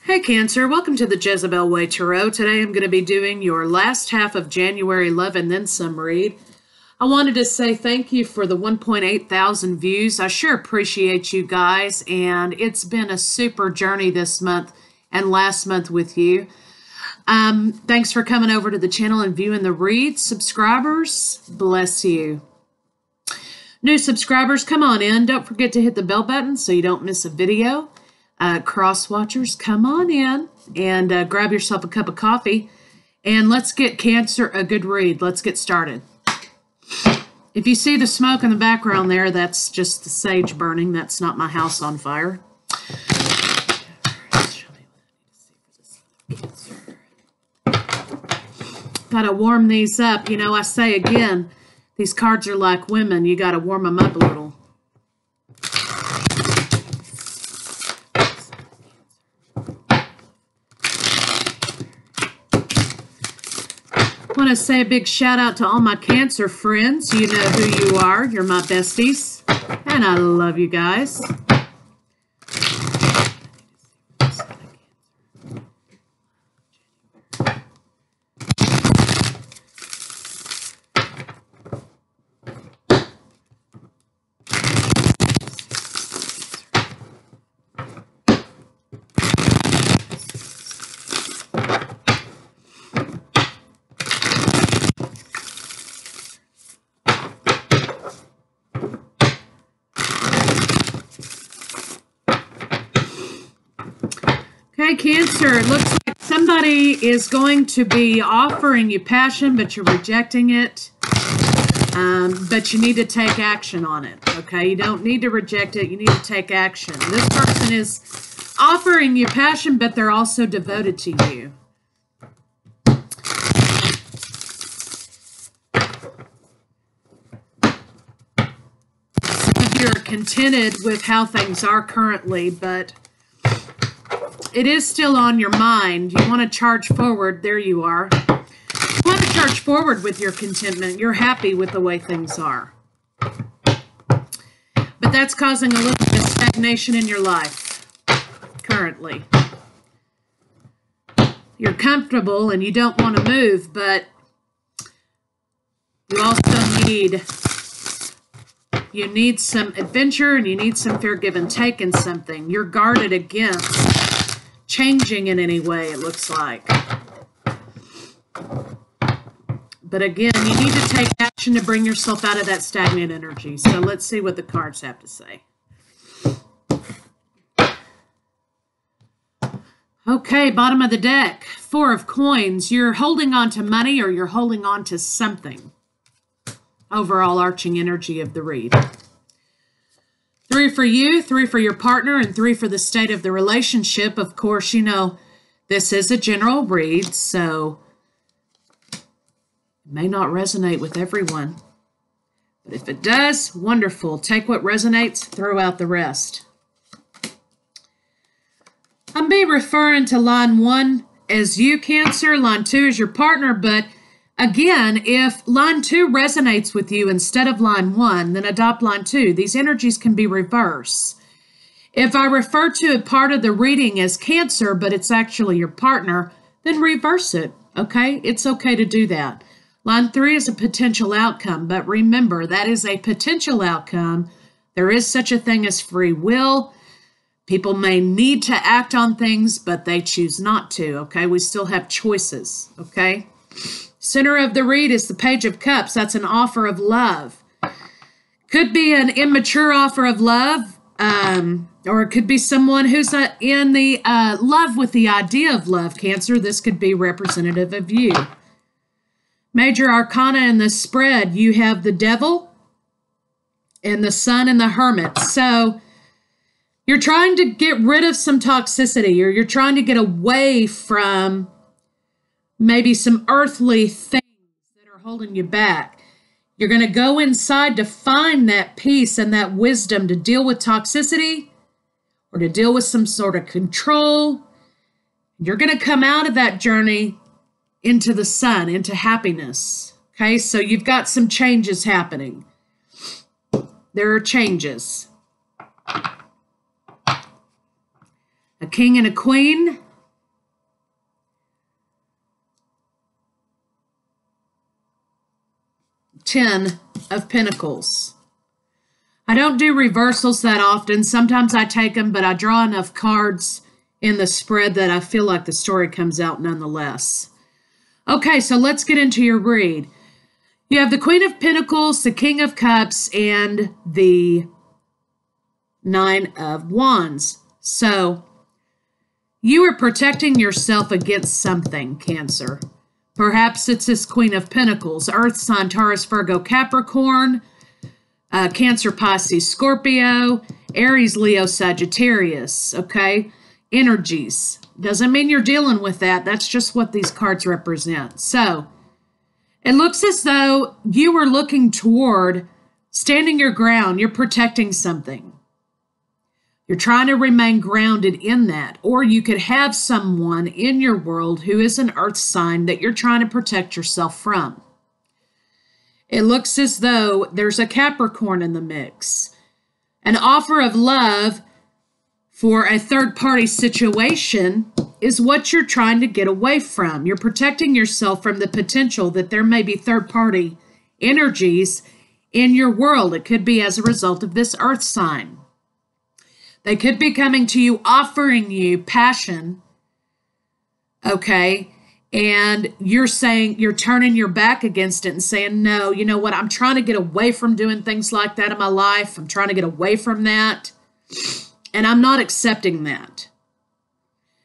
Hey Cancer, welcome to the Jezebel Way Tarot. Today I'm going to be doing your last half of January love and then some read. I wanted to say thank you for the 1.8 thousand views. I sure appreciate you guys, and it's been a super journey this month and last month with you. Thanks for coming over to the channel and viewing the read. Subscribers, bless you. New subscribers, come on in. Don't forget to hit the bell button so you don't miss a video. Cross watchers, come on in and grab yourself a cup of coffee, and let's get Cancer a good read. Let's get started. If you see the smoke in the background there, that's just the sage burning. That's not my house on fire. Gotta warm these up. You know, I say again, these cards are like women. You gotta warm them up a little. I want to say a big shout out to all my Cancer friends. You know who you are. You're my besties. And I love you guys. Okay, Cancer, it looks like somebody is going to be offering you passion, but you're rejecting it. But you need to take action on it, okay? You don't need to reject it. You need to take action. This person is offering you passion, but they're also devoted to you. Some of you are contented with how things are currently, but it is still on your mind. You want to charge forward. There you are. You want to charge forward with your contentment. You're happy with the way things are. But that's causing a little bit of stagnation in your life currently. You're comfortable and you don't want to move, but you also need some adventure, and you need some fair give and take in something. You're guarded against changing in any way, it looks like. But again, you need to take action to bring yourself out of that stagnant energy. So let's see what the cards have to say. Okay, bottom of the deck, 4 of coins. You're holding on to money, or you're holding on to something. Overall arching energy of the read. 3 for you, 3 for your partner, and 3 for the state of the relationship. Of course, you know, this is a general read, so it may not resonate with everyone. But if it does, wonderful. Take what resonates, throw out the rest. I'm be referring to line 1 as you, Cancer, line 2 as your partner, but again, if line 2 resonates with you instead of line 1, then adopt line 2. These energies can be reversed. If I refer to a part of the reading as Cancer, but it's actually your partner, then reverse it, okay? It's okay to do that. Line 3 is a potential outcome, but remember, that is a potential outcome. There is such a thing as free will. People may need to act on things, but they choose not to, okay? We still have choices, okay? Center of the read is the Page of Cups. That's an offer of love. Could be an immature offer of love, or it could be someone who's in the love with the idea of love, Cancer. This could be representative of you. Major Arcana in the spread, you have the Devil and the Sun and the Hermit. So you're trying to get rid of some toxicity, or you're trying to get away from maybe some earthly things that are holding you back. You're going to go inside to find that peace and that wisdom to deal with toxicity, or to deal with some sort of control. You're going to come out of that journey into the sun, into happiness. Okay, so you've got some changes happening. There are changes. A king and a queen. Ten of Pentacles. I don't do reversals that often. Sometimes I take them, but I draw enough cards in the spread that I feel like the story comes out nonetheless. Okay, so let's get into your read. You have the Queen of Pentacles, the King of Cups, and the Nine of Wands. So you are protecting yourself against something, Cancer. Perhaps it's this Queen of Pentacles, Earth sign, Taurus, Virgo, Capricorn, Cancer, Pisces, Scorpio, Aries, Leo, Sagittarius, okay? Energies. Doesn't mean you're dealing with that. That's just what these cards represent. So it looks as though you are looking toward standing your ground. You're protecting something. You're trying to remain grounded in that. Or you could have someone in your world who is an earth sign that you're trying to protect yourself from. It looks as though there's a Capricorn in the mix. An offer of love for a third-party situation is what you're trying to get away from. You're protecting yourself from the potential that there may be third-party energies in your world. It could be as a result of this earth sign. They could be coming to you, offering you passion, okay? And you're saying, you're turning your back against it and saying, no, you know what? I'm trying to get away from doing things like that in my life. I'm trying to get away from that. And I'm not accepting that.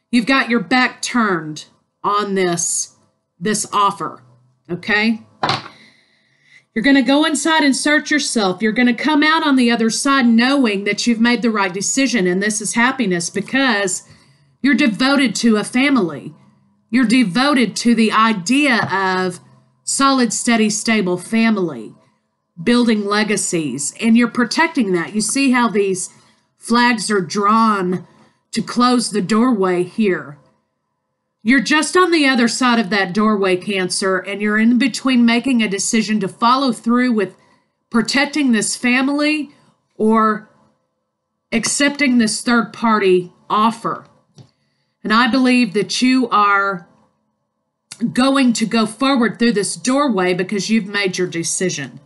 You've got your back turned on this offer, okay? You're going to go inside and search yourself. You're going to come out on the other side knowing that you've made the right decision, and this is happiness because you're devoted to a family. You're devoted to the idea of solid, steady, stable family, building legacies, and you're protecting that. You see how these flags are drawn to close the doorway here. You're just on the other side of that doorway, Cancer, and you're in between making a decision to follow through with protecting this family or accepting this third-party offer. And I believe that you are going to go forward through this doorway because you've made your decision.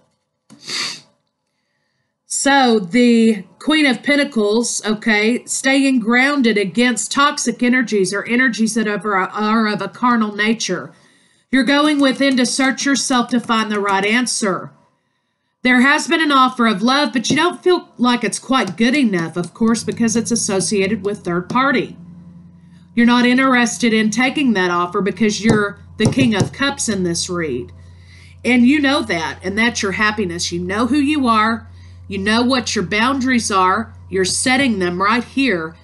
So the Queen of Pentacles, okay, staying grounded against toxic energies or energies that are of a carnal nature. You're going within to search yourself to find the right answer. There has been an offer of love, but you don't feel like it's quite good enough, of course, because it's associated with third party. You're not interested in taking that offer because you're the King of Cups in this read. And you know that, and that's your happiness. You know who you are. You know what your boundaries are. You're setting them right here.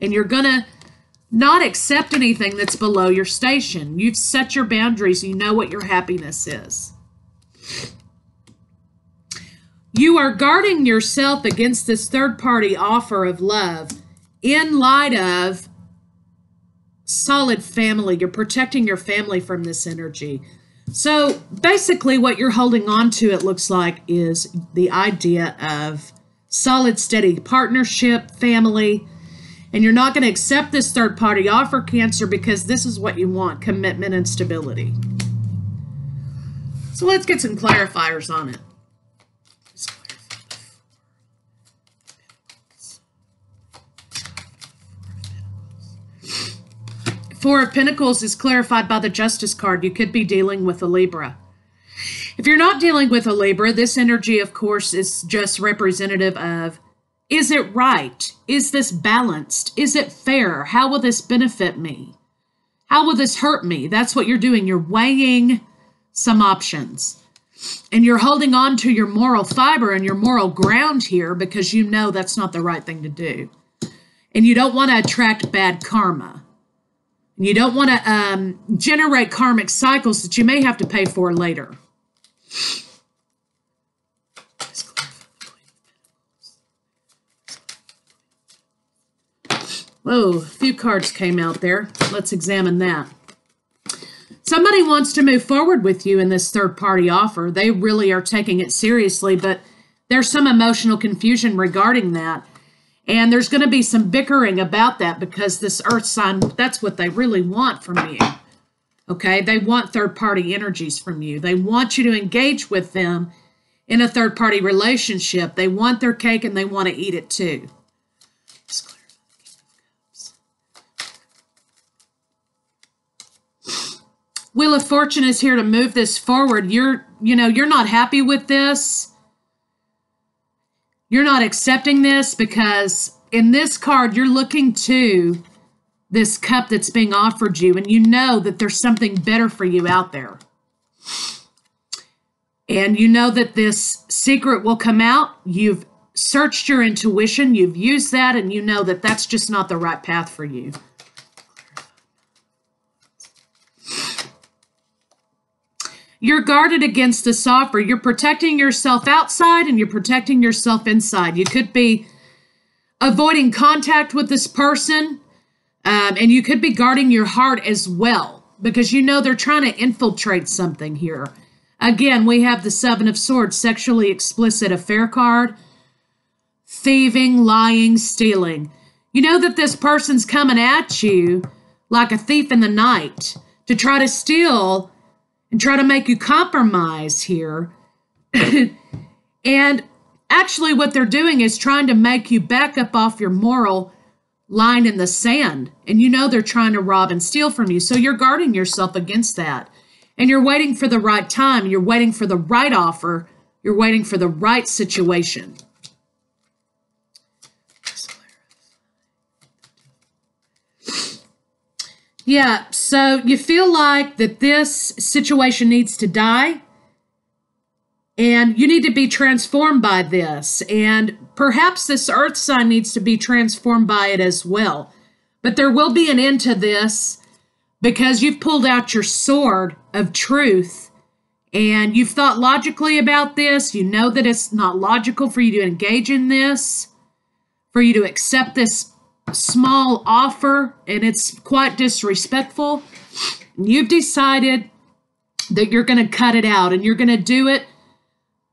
And you're going to not accept anything that's below your station. You've set your boundaries. You know what your happiness is. You are guarding yourself against this third-party offer of love in light of solid family. You're protecting your family from this energy. So basically what you're holding on to, it looks like, is the idea of solid, steady partnership, family. And you're not going to accept this third-party offer, Cancer, because this is what you want, commitment and stability. So let's get some clarifiers on it. Four of Pentacles is clarified by the Justice card. You could be dealing with a Libra. If you're not dealing with a Libra, this energy, of course, is just representative of, is it right? Is this balanced? Is it fair? How will this benefit me? How will this hurt me? That's what you're doing. You're weighing some options. And you're holding on to your moral fiber and your moral ground here because you know that's not the right thing to do. And you don't want to attract bad karma. You don't want to generate karmic cycles that you may have to pay for later. Whoa, a few cards came out there. Let's examine that. Somebody wants to move forward with you in this third-party offer. They really are taking it seriously, but there's some emotional confusion regarding that. And there's going to be some bickering about that because this earth sign, that's what they really want from you. Okay? They want third-party energies from you. They want you to engage with them in a third-party relationship. They want their cake and they want to eat it too. Wheel of Fortune is here to move this forward. You're not happy with this. You're not accepting this because in this card, you're looking to this cup that's being offered you, and you know that there's something better for you out there. And you know that this secret will come out. You've searched your intuition. You've used that, and you know that that's just not the right path for you. You're guarded against this offer. You're protecting yourself outside and you're protecting yourself inside. You could be avoiding contact with this person, and you could be guarding your heart as well because you know they're trying to infiltrate something here. Again, we have the Seven of Swords, sexually explicit affair card, thieving, lying, stealing. You know that this person's coming at you like a thief in the night to try to steal and try to make you compromise here. And actually what they're doing is trying to make you back up off your moral line in the sand. And you know they're trying to rob and steal from you. So you're guarding yourself against that. And you're waiting for the right time. You're waiting for the right offer. You're waiting for the right situation. Yeah, so you feel like that this situation needs to die and you need to be transformed by this. And perhaps this earth sign needs to be transformed by it as well. But there will be an end to this because you've pulled out your sword of truth and you've thought logically about this. You know that it's not logical for you to engage in this, for you to accept this small offer, and it's quite disrespectful. You've decided that you're going to cut it out and you're going to do it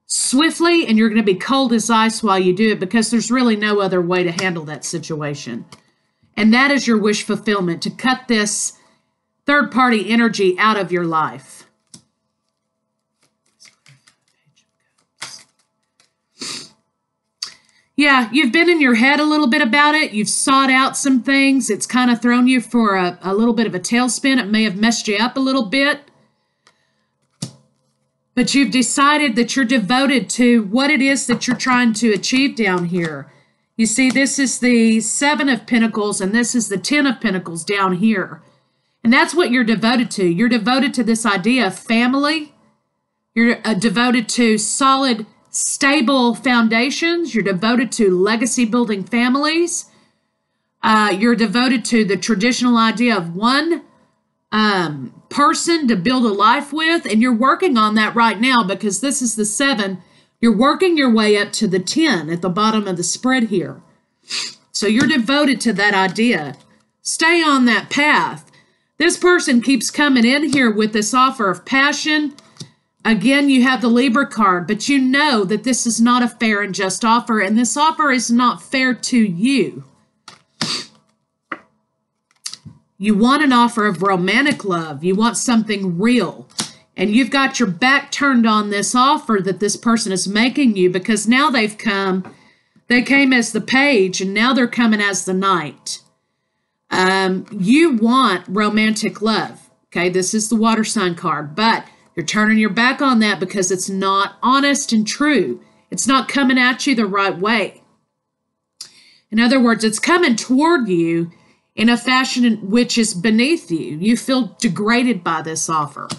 swiftly and you're going to be cold as ice while you do it because there's really no other way to handle that situation. And that is your wish fulfillment, to cut this third-party energy out of your life. Yeah, you've been in your head a little bit about it. You've sought out some things. It's kind of thrown you for a little bit of a tailspin. It may have messed you up a little bit. But you've decided that you're devoted to what it is that you're trying to achieve down here. You see, this is the Seven of Pentacles, and this is the Ten of Pentacles down here. And that's what you're devoted to. You're devoted to this idea of family. You're devoted to solid, stable foundations. You're devoted to legacy building families. You're devoted to the traditional idea of one person to build a life with, and you're working on that right now because this is the 7. You're working your way up to the 10 at the bottom of the spread here. So you're devoted to that idea. Stay on that path. This person keeps coming in here with this offer of passion. Again, you have the Libra card, but you know that this is not a fair and just offer, and this offer is not fair to you. You want an offer of romantic love. You want something real. And you've got your back turned on this offer that this person is making you because now they've come. They came as the page, and now they're coming as the knight. You want romantic love. Okay, this is the water sign card, but you're turning your back on that because it's not honest and true. It's not coming at you the right way. In other words, it's coming toward you in a fashion which is beneath you. You feel degraded by this offer.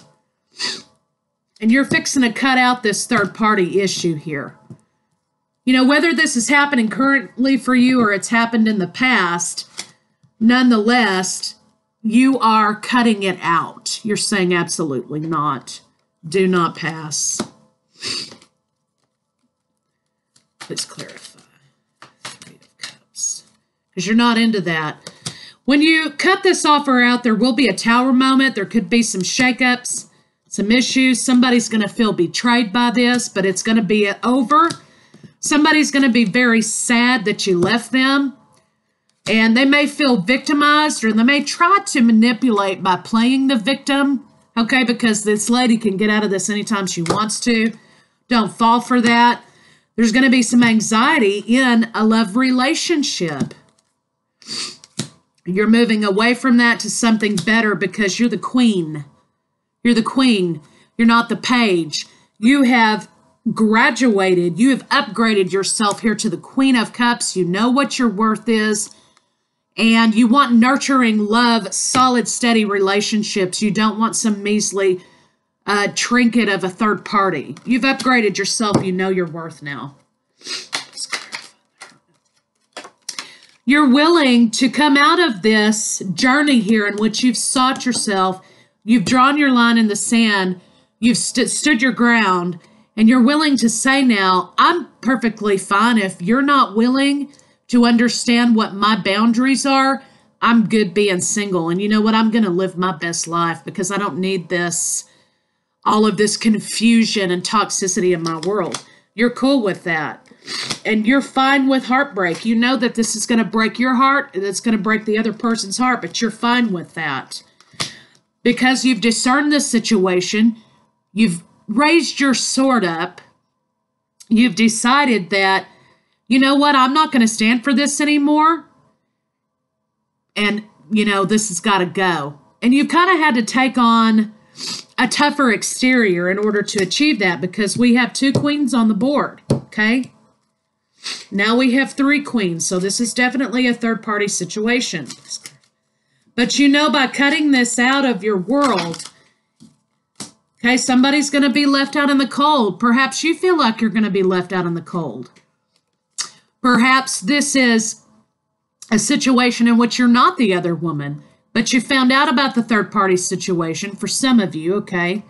And you're fixing to cut out this third-party issue here. You know, whether this is happening currently for you or it's happened in the past, nonetheless, you are cutting it out. You're saying absolutely not. Do not pass. Let's clarify. 3 of Cups. Because you're not into that. When you cut this offer out, there will be a tower moment. There could be some shakeups, some issues. Somebody's going to feel betrayed by this, but it's going to be over. Somebody's going to be very sad that you left them. And they may feel victimized, or they may try to manipulate by playing the victim. Okay, because this lady can get out of this anytime she wants to. Don't fall for that. There's going to be some anxiety in a love relationship. You're moving away from that to something better because you're the queen. You're the queen. You're not the page. You have graduated. You have upgraded yourself here to the Queen of Cups. You know what your worth is. And you want nurturing love, solid, steady relationships. You don't want some measly trinket of a third party. You've upgraded yourself. You know your worth now. You're willing to come out of this journey here in which you've sought yourself. You've drawn your line in the sand. You've stood your ground. And you're willing to say now, I'm perfectly fine. If you're not willing to understand what my boundaries are, I'm good being single. And you know what? I'm going to live my best life because I don't need this, all of this confusion and toxicity in my world. You're cool with that. And you're fine with heartbreak. You know that this is going to break your heart. It's going to break the other person's heart, but you're fine with that. Because you've discerned this situation, you've raised your sword up, you've decided that, you know what, I'm not going to stand for this anymore. And, you know, this has got to go. And you've kind of had to take on a tougher exterior in order to achieve that because we have 2 queens on the board, okay? Now we have 3 queens, so this is definitely a third-party situation. But you know, by cutting this out of your world, okay, somebody's going to be left out in the cold. Perhaps you feel like you're going to be left out in the cold. Perhaps this is a situation in which you're not the other woman, but you found out about the third-party situation for some of you, okay?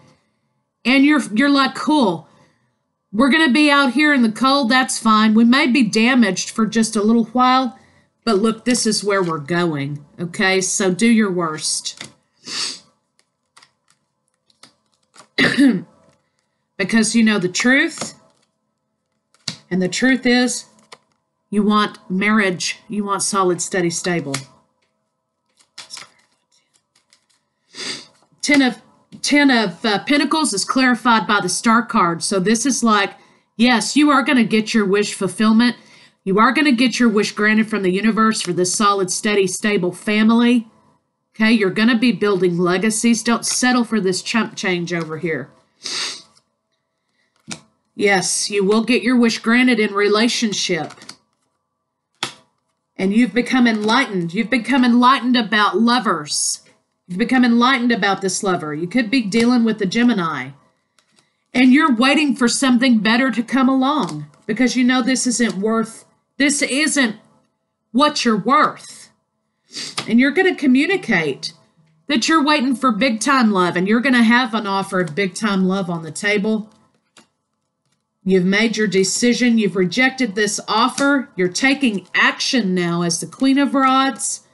And you're like, cool, we're going to be out here in the cold, that's fine. We may be damaged for just a little while, but look, this is where we're going, okay? So do your worst. Because you know the truth, and the truth is you want marriage, you want solid, steady, stable. Ten of Pentacles is clarified by the Star card. So this is like, yes, you are going to get your wish fulfillment. You are going to get your wish granted from the universe for this solid, steady, stable family. Okay, you're going to be building legacies. Don't settle for this chump change over here. Yes, you will get your wish granted in relationship. And you've become enlightened. You've become enlightened about lovers. You've become enlightened about this lover. You could be dealing with the Gemini. And you're waiting for something better to come along because you know this isn't what you're worth. And you're going to communicate that you're waiting for big time love and you're going to have an offer of big time love on the table. You've made your decision. You've rejected this offer. You're taking action now as the Queen of Rods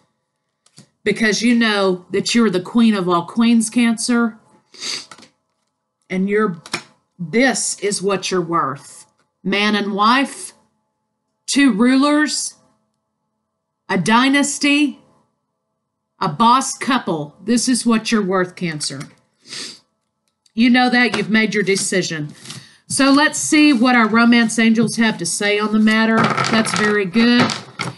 because you know that you're the queen of all queens, Cancer. And this is what you're worth. Man and wife, 2 rulers, a dynasty, a boss couple. This is what you're worth, Cancer. You know that. You've made your decision. So let's see what our romance angels have to say on the matter. That's very good.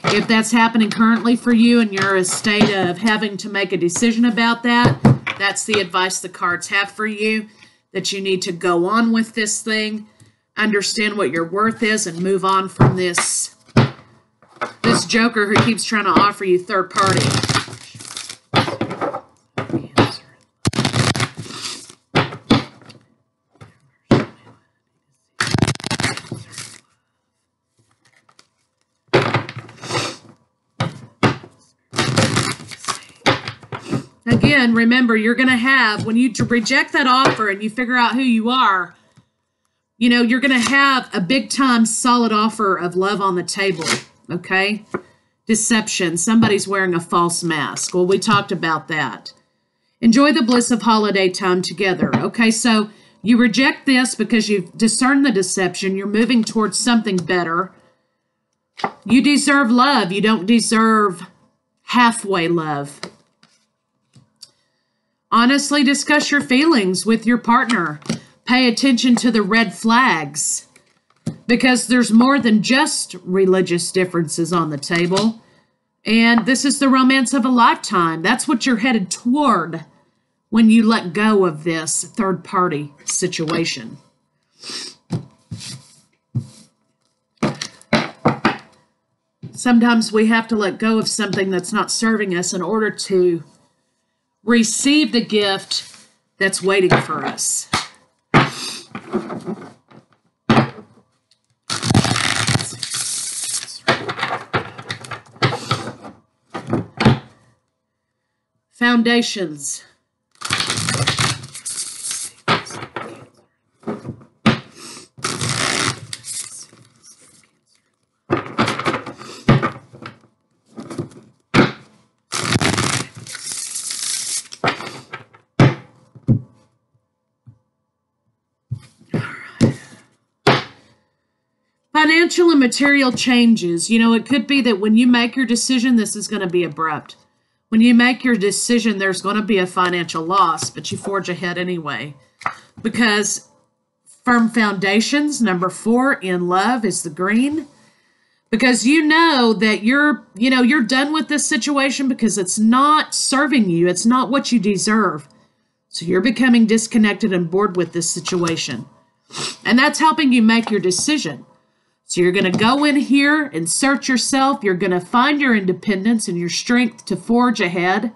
If that's happening currently for you and you're in a state of having to make a decision about that, that's the advice the cards have for you, that you need to go on with this thing, understand what your worth is, and move on from this joker who keeps trying to offer you third party. Again, remember, you're going to have, when you reject that offer and you figure out who you are, you know, you're going to have a big time solid offer of love on the table, okay? Deception. Somebody's wearing a false mask. Well, we talked about that. Enjoy the bliss of holiday time together. Okay, so you reject this because you've discerned the deception. You're moving towards something better. You deserve love. You don't deserve halfway love. Honestly discuss your feelings with your partner. Pay attention to the red flags, because there's more than just religious differences on the table. And this is the romance of a lifetime. That's what you're headed toward when you let go of this third-party situation. Sometimes we have to let go of something that's not serving us in order to receive the gift that's waiting for us. Foundations. Financial and material changes. You know, it could be that when you make your decision, this is going to be abrupt. When you make your decision, there's going to be a financial loss, but you forge ahead anyway. Because firm foundations, number 4 in love is the green. Because you know that you're done with this situation because it's not serving you. It's not what you deserve. So you're becoming disconnected and bored with this situation. And that's helping you make your decision. So you're going to go in here and search yourself. You're going to find your independence and your strength to forge ahead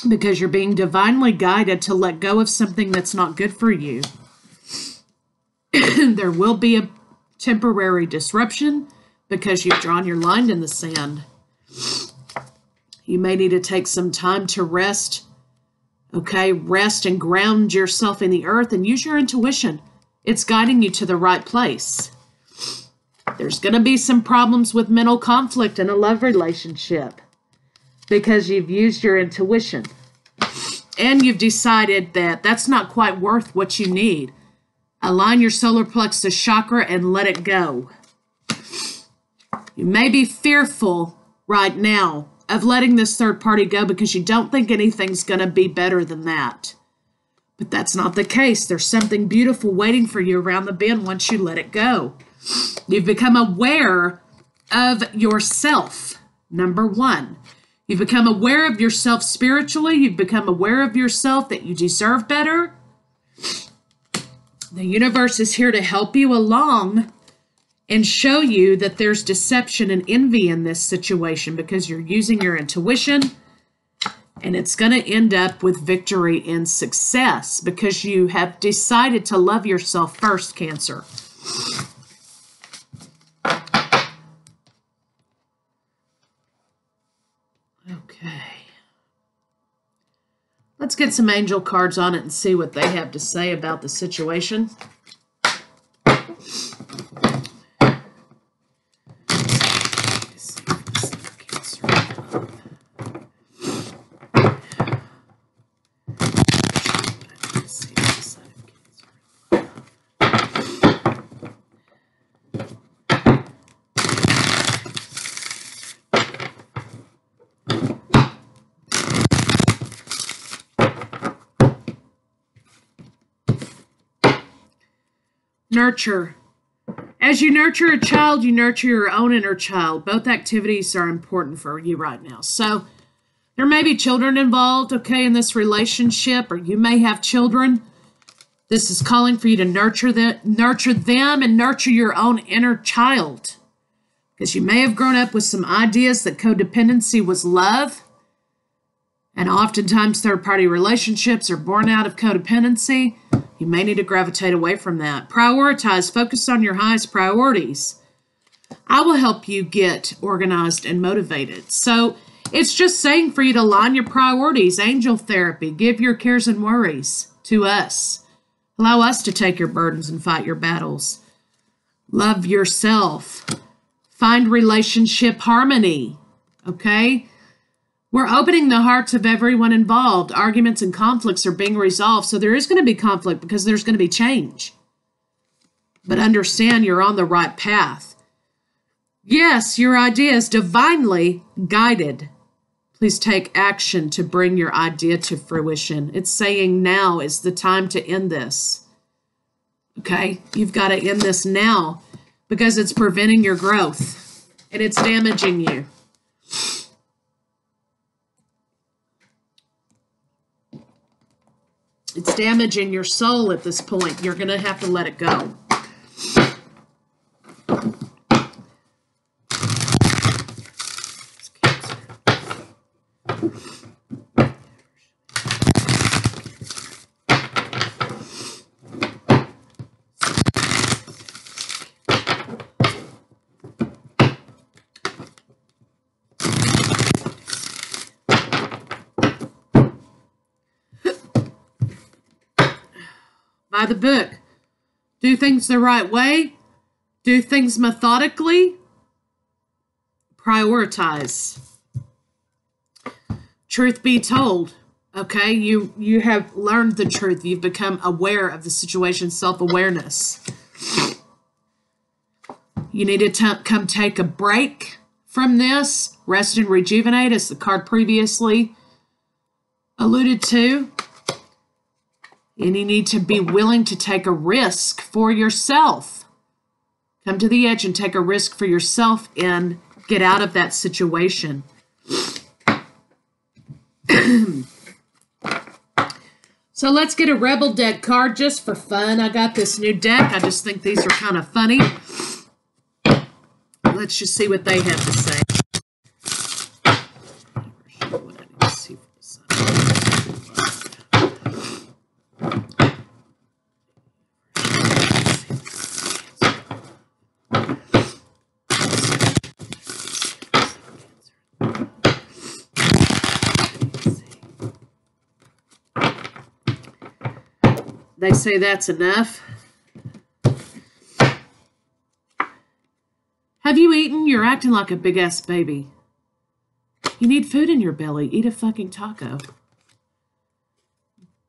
because you're being divinely guided to let go of something that's not good for you. There will be a temporary disruption because you've drawn your line in the sand. You may need to take some time to rest. Okay, rest and ground yourself in the earth and use your intuition. It's guiding you to the right place. There's going to be some problems with mental conflict in a love relationship because you've used your intuition and you've decided that that's not quite worth what you need. Align your solar plexus chakra and let it go. You may be fearful right now of letting this third party go because you don't think anything's going to be better than that. But that's not the case. There's something beautiful waiting for you around the bend once you let it go. You've become aware of yourself, number 1. You've become aware of yourself spiritually. You've become aware of yourself that you deserve better. The universe is here to help you along and show you that there's deception and envy in this situation because you're using your intuition, and it's going to end up with victory and success because you have decided to love yourself first, Cancer. Okay. Let's get some angel cards on it and see what they have to say about the situation. Nurture. As you nurture a child, you nurture your own inner child. Both activities are important for you right now. So there may be children involved, okay, in this relationship, or you may have children. This is calling for you to nurture them and nurture your own inner child. Because you may have grown up with some ideas that codependency was love. And oftentimes third-party relationships are born out of codependency. You may need to gravitate away from that. Prioritize. Focus on your highest priorities. I will help you get organized and motivated. So it's just saying for you to align your priorities. Angel therapy. Give your cares and worries to us. Allow us to take your burdens and fight your battles. Love yourself. Find relationship harmony. Okay? We're opening the hearts of everyone involved. Arguments and conflicts are being resolved. So there is going to be conflict because there's going to be change. But understand you're on the right path. Yes, your idea is divinely guided. Please take action to bring your idea to fruition. It's saying now is the time to end this. Okay? You've got to end this now because it's preventing your growth and it's damaging you. It's damaging your soul at this point. You're going to have to let it go. By the book. Do things the right way. Do things methodically. Prioritize. Truth be told, okay, you have learned the truth. You've become aware of the situation, self-awareness. You need to come take a break from this. Rest and rejuvenate, as the card previously alluded to. And you need to be willing to take a risk for yourself. Come to the edge and take a risk for yourself and get out of that situation. So let's get a Rebel deck card just for fun. I got this new deck. I just think these are kind of funny. Let's just see what they have to say. They say that's enough. Have you eaten? You're acting like a big-ass baby. You need food in your belly. Eat a fucking taco.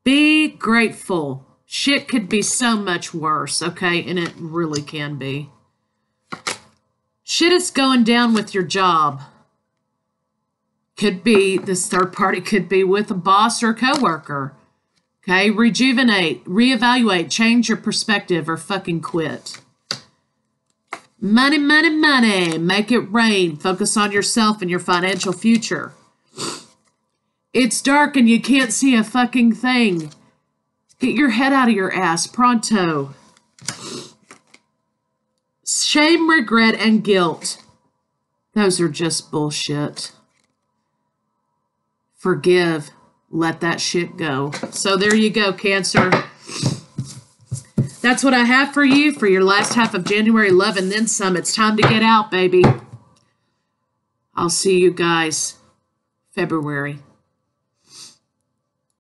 Be grateful. Shit could be so much worse, okay? And it really can be. Shit is going down with your job. Could be, this third party could be with a boss or a coworker. Okay, rejuvenate, reevaluate, change your perspective, or fucking quit. Money, money, money. Make it rain. Focus on yourself and your financial future. It's dark and you can't see a fucking thing. Get your head out of your ass, pronto. Shame, regret, and guilt. Those are just bullshit. Forgive. Let that shit go. So there you go, Cancer. That's what I have for you for your last half of January. Love and then some. It's time to get out, baby. I'll see you guys February.